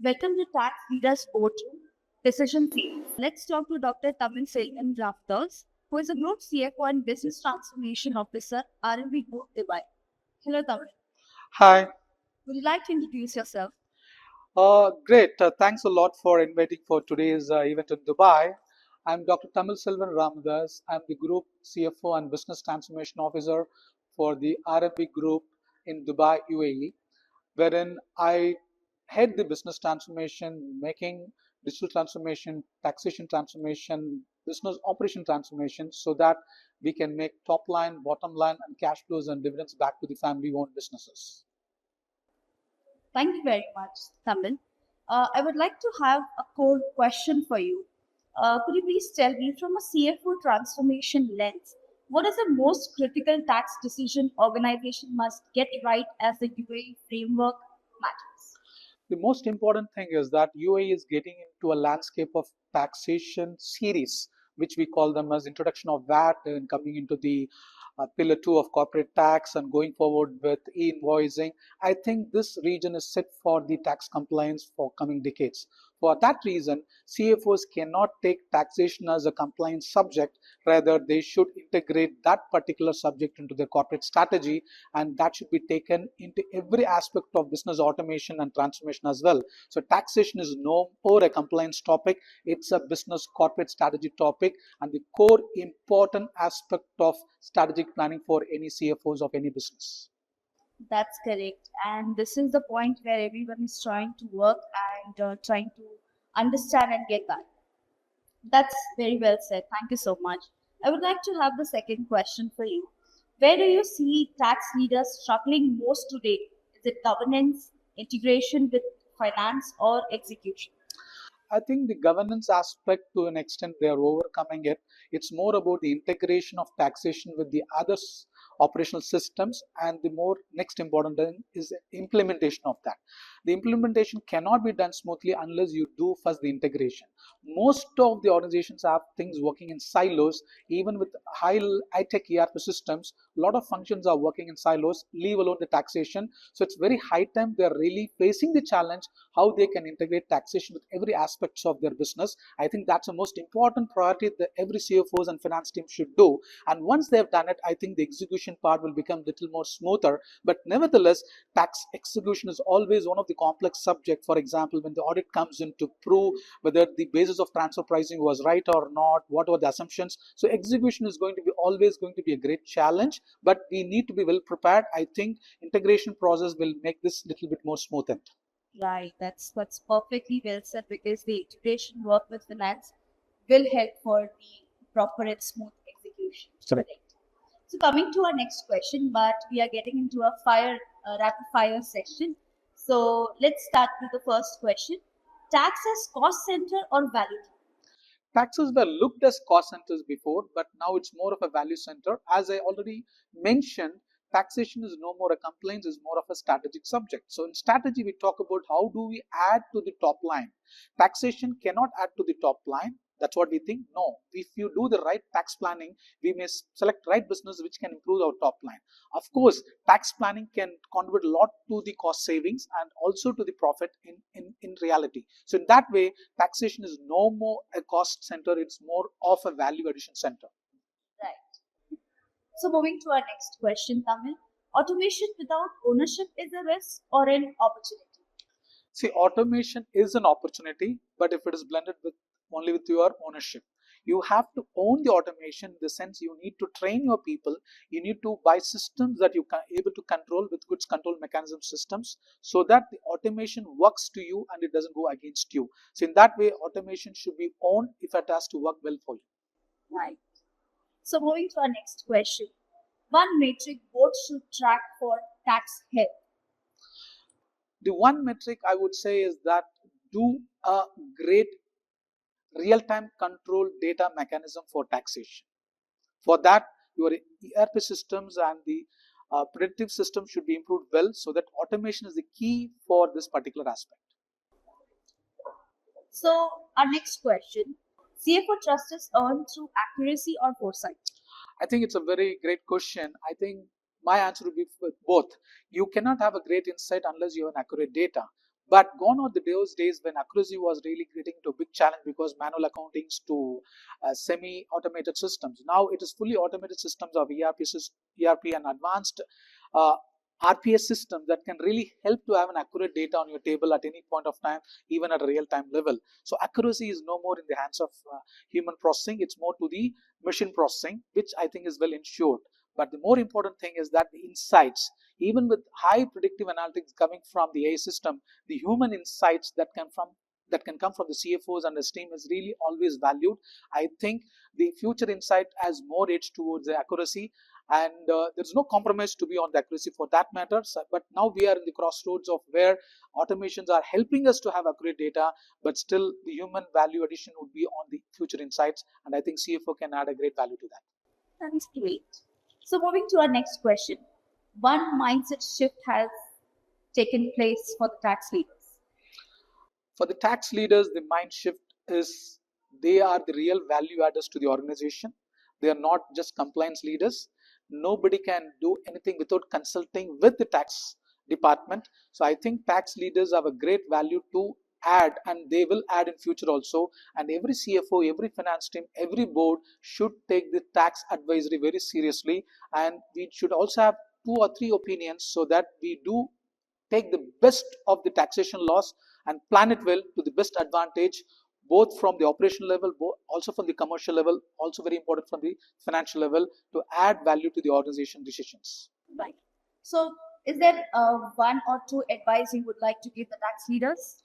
Welcome to Tax Leaders Boardroom Decision Series. Let's talk to Dr. Selvan Ramadoss, who is a Group CFO and Business Transformation Officer, R&B Group Dubai. Hello, Tamil. Hi. Would you like to introduce yourself? Great. Thanks a lot for inviting for today's event in Dubai. I'm Dr. Selvan Ramadoss. I'm the Group CFO and Business Transformation Officer for the RFB Group in Dubai, UAE, wherein I head the business transformation, making digital transformation, taxation transformation, business operation transformation, so that we can make top line, bottom line, and cash flows and dividends back to the family-owned businesses. Thank you very much, Tamil. I would like to have a core question for you. Could you please tell me, from a CFO transformation lens, what is the most critical tax decision organization must get right as the UAE framework matters? The most important thing is that UAE is getting into a landscape of taxation series, which we call them as introduction of VAT and coming into the pillar 2 of corporate tax and going forward with e-invoicing. I think this region is set for the tax compliance for coming decades. For that reason, CFOs cannot take taxation as a compliance subject. Rather, they should integrate that particular subject into their corporate strategy, and that should be taken into every aspect of business automation and transformation as well. So taxation is no more a compliance topic, it's a business corporate strategy topic, and the core important aspect of strategic planning for any CFOs of any business. That's correct. And this is the point where everyone is trying to work and trying to understand and get that. That's very well said. Thank you so much. I would like to have the second question for you. Where do you see tax leaders struggling most today? Is it governance, integration with finance, or execution? I think the governance aspect, to an extent, they are overcoming it. It's more about the integration of taxation with the other operational systems, and the more next important thing is the implementation of that. The implementation cannot be done smoothly unless you do first the integration. Most of the organizations have things working in silos, even with high-tech ERP systems. A lot of functions are working in silos, leave alone the taxation. So it's very high time they're really facing the challenge how they can integrate taxation with every aspects of their business. I think that's the most important priority that every CFOs and finance team should do. And once they've done it, I think the execution part will become a little more smoother. But nevertheless, tax execution is always one of the complex subject. For example, when the audit comes in to prove whether the basis of transfer pricing was right or not, what were the assumptions. So execution is going to be always going to be a great challenge, but we need to be well prepared. I think integration process will make this little bit more smoothened. Right, that's perfectly well said, because the integration work with finance will help for the proper and smooth execution. Correct. Correct. So coming to our next question, but we are getting into a rapid fire session. So let's start with the first question. Tax as cost center or value? Taxes were looked as cost centers before, but now it's more of a value center. As I already mentioned, taxation is no more a complaint, is more of a strategic subject. So in strategy, we talk about how do we add to the top line. Taxation cannot add to the top line. That's what we think. No, if you do the right tax planning, we may select right business which can improve our top line. Of course, tax planning can contribute a lot to the cost savings and also to the profit in reality. So in that way, taxation is no more a cost center, it's more of a value addition center. Right. So moving to our next question, Tamil. Automation without ownership is a risk or an opportunity? See, automation is an opportunity, but if it is blended with only with your ownership, you have to own the automation in the sense you need to train your people. You need to buy systems that you can able to control with goods control mechanism systems, so that the automation works to you and it doesn't go against you. So in that way, automation should be owned if it has to work well for you. Right. So moving to our next question. One metric board should track for tax health. The one metric I would say is that do a great real-time control data mechanism for taxation. For that, your ERP systems and the predictive system should be improved well, so that automation is the key for this particular aspect. So our next question. CFO trust is earned through accuracy or foresight? I think it's a very great question. I think my answer would be both. You cannot have a great insight unless you have an accurate data. But gone are those days when accuracy was really getting to a big challenge because manual accountings to semi-automated systems. Now it is fully automated systems of ERP and advanced uh, RPS systems that can really help to have an accurate data on your table at any point of time, even at a real-time level. So accuracy is no more in the hands of human processing; it's more to the machine processing, which I think is well ensured. But the more important thing is that the insights, even with high predictive analytics coming from the AI system, the human insights that can come from the CFOs and the team is really always valued. I think the future insight has more edge towards the accuracy, and there's no compromise to be on the accuracy for that matter. But now we are in the crossroads of where automations are helping us to have accurate data, but still the human value addition would be on the future insights, and I think CFO can add a great value to that. That's great. So moving to our next question. One mindset shift has taken place for the tax leaders. For the tax leaders, the mind shift is they are the real value adders to the organization. They are not just compliance leaders. Nobody can do anything without consulting with the tax department. So I think tax leaders have a great value to add, and they will add in future also. And every CFO, every finance team, every board should take the tax advisory very seriously, and we should also have 2 or 3 opinions so that we do take the best of the taxation laws and plan it well to the best advantage, both from the operational level, also from the commercial level, also very important from the financial level, to add value to the organization decisions. Right. So is there one or two advice you would like to give the tax leaders?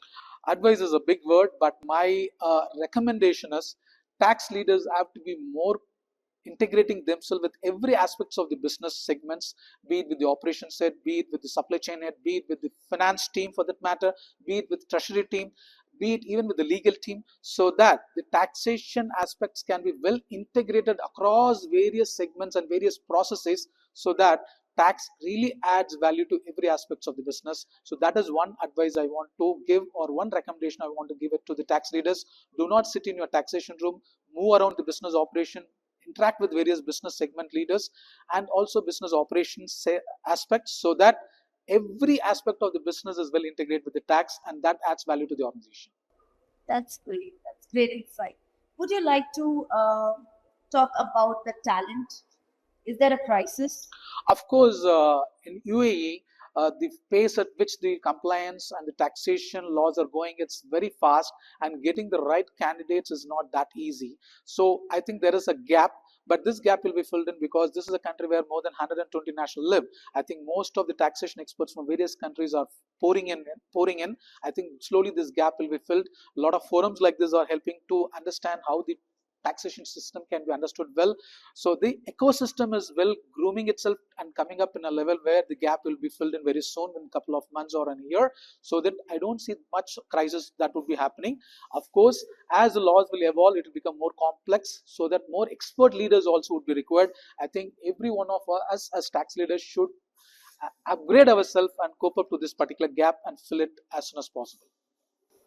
Advice is a big word, but my recommendation is tax leaders have to be more integrating themselves with every aspects of the business segments, be it with the operations head, be it with the supply chain head, be it with the finance team for that matter, be it with treasury team, be it even with the legal team, so that the taxation aspects can be well integrated across various segments and various processes, so that tax really adds value to every aspects of the business. So that is one advice I want to give, or one recommendation I want to give it to the tax leaders. Do not sit in your taxation room, move around the business operation, interact with various business segment leaders and also business operations aspects, so that every aspect of the business is well integrated with the tax, and that adds value to the organization. That's great. That's great insight. Would you like to talk about the talent? Is there a crisis? Of course, in UAE, the pace at which the compliance and the taxation laws are going, it's very fast, and getting the right candidates is not that easy. So I think there is a gap, but this gap will be filled in because this is a country where more than 120 nationals live. I think most of the taxation experts from various countries are pouring in. I think slowly this gap will be filled. A lot of forums like this are helping to understand how the taxation system can be understood well. So the ecosystem is well grooming itself and coming up in a level where the gap will be filled in very soon, in a couple of months or in a year, so that I don't see much crisis that would be happening. Of course, as the laws will evolve, it will become more complex, so that more expert leaders also would be required. I think every one of us as tax leaders should upgrade ourselves and cope up to this particular gap and fill it as soon as possible.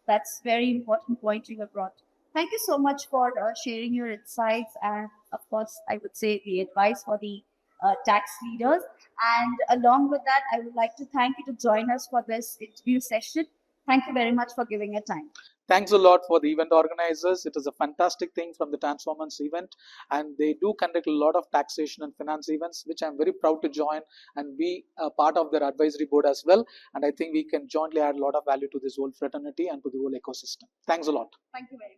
That's very important point you have brought. Thank you so much for sharing your insights and, of course, I would say the advice for the tax leaders. And along with that, I would like to thank you to join us for this interview session. Thank you very much for giving your time. Thanks a lot for the event organizers. It is a fantastic thing from the Transformance event, and they do conduct a lot of taxation and finance events, which I'm very proud to join and be a part of their advisory board as well. And I think we can jointly add a lot of value to this whole fraternity and to the whole ecosystem. Thanks a lot. Thank you very much.